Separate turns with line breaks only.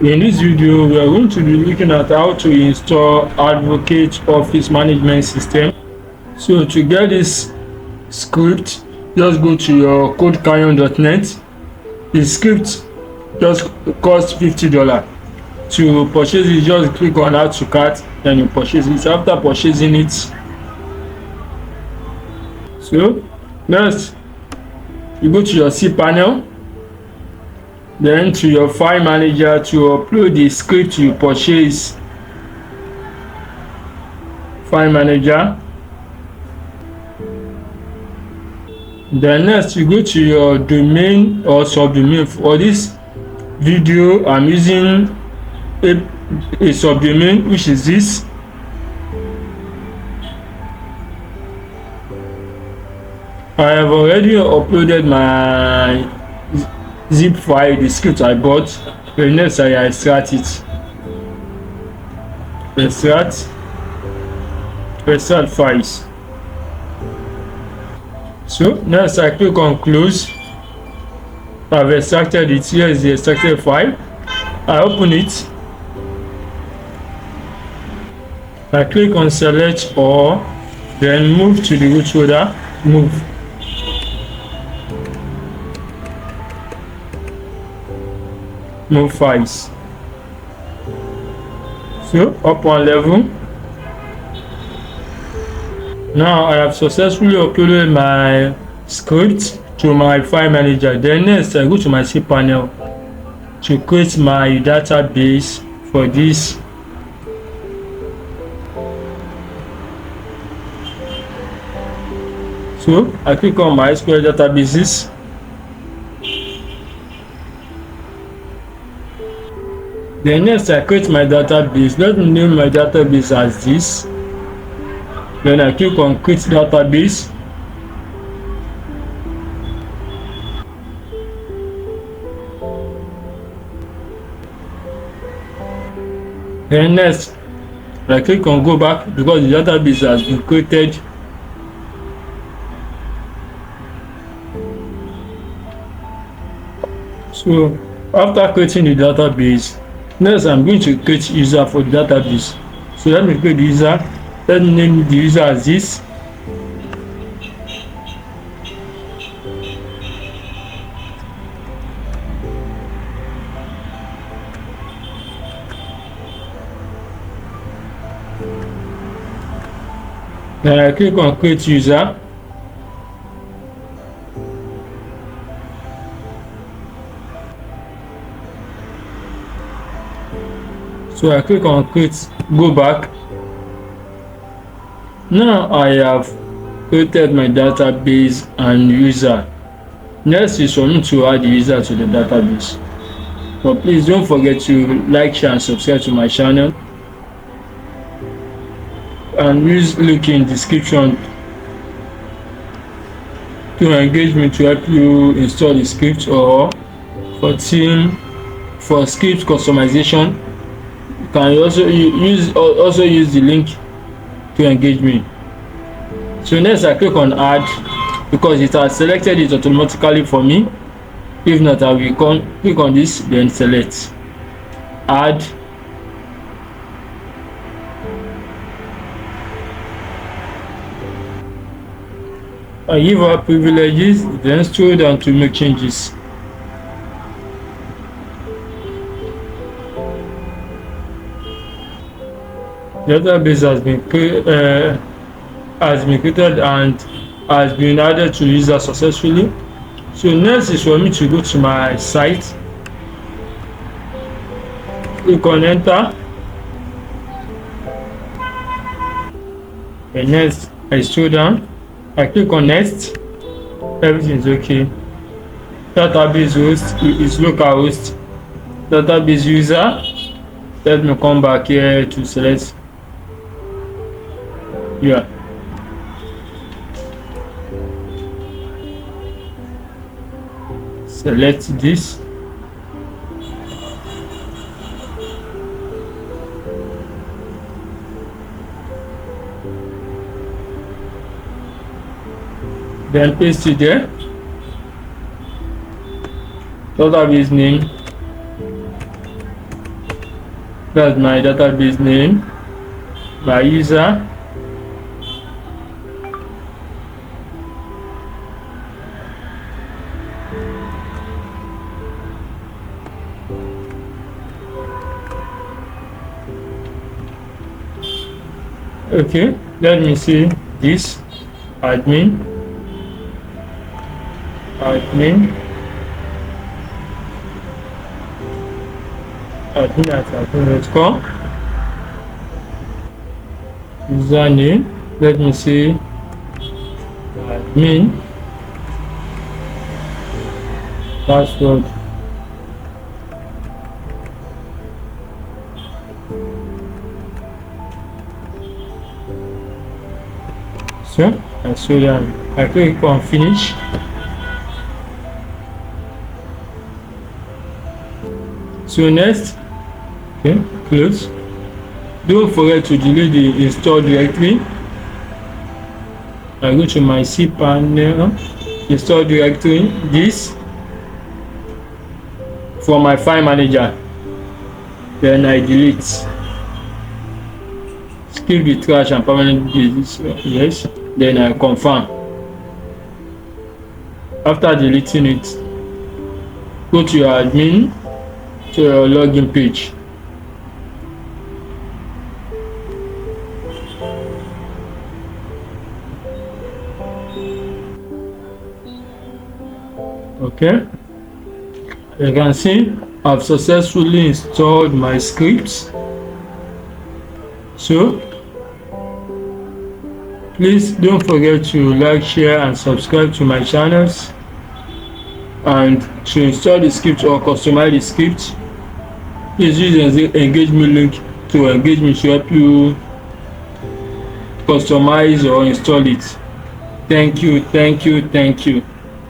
In this video, we are going to be looking at how to install Advocate Office Management System. So to get this script, just go to your codecanyon.net. The script just costs $50. To purchase it, just click on add to cart, then you purchase it. After purchasing it, so next you go to your cPanel, then to your file manager to upload the script you purchase. File manager. Then next you go to your domain or subdomain. For this video, I'm using a subdomain, which is this. I have already uploaded my zip file, the script I bought. The next I extract it. Extract files. So next I click on close. I've extracted it. Here is the extracted file. I open it. I click on select all, then move to the root folder. Move files. So up one level. Now I have successfully uploaded my script to my file manager. Then next I go to my cPanel to create my database for this. So I click on my SQL databases. Then next I create my database. Let me name my database as this. Then I click on create database. Then next I click on go back because the database has been created. So after creating the database, next I'm going to create user for the database. So let me create the user. Let me name the user as this. Then I click on create user. So I click on create, go back. Now I have created my database and user. Next is for me to add the user to the database. But please don't forget to like, share and subscribe to my channel. And use link in description to engage me to help you install the script, or for script customization. You can also use the link to engage me. So next I click on add because it has selected it automatically for me. If not, I will click on this, then select add. I give her privileges, then scroll down to make changes. The database has been created and has been added to user successfully. So next is for me to go to my site. Click on enter. And next I scroll down. I click on next. Everything is okay. Database host is localhost. Database user. Let me come back here to select. Yeah. Select this. Then paste it there. Database name. That's my database name, my user. Okay, let me see this admin admin admin@admin.com. Username, let me see admin. Password, so I click on finish. So next, okay, close. Don't forget to delete the install directory. I go to my cpanel, install directory, this from my file manager, then I delete. Skip the trash and permanent this, yes, then I confirm. After deleting it, go to your admin, to your login page. Okay, you can see I've successfully installed my scripts. So please don't forget to like, share and subscribe to my channels. And to install the script or customize the script, please use the engagement link to engage me to help you customize or install it. Thank you.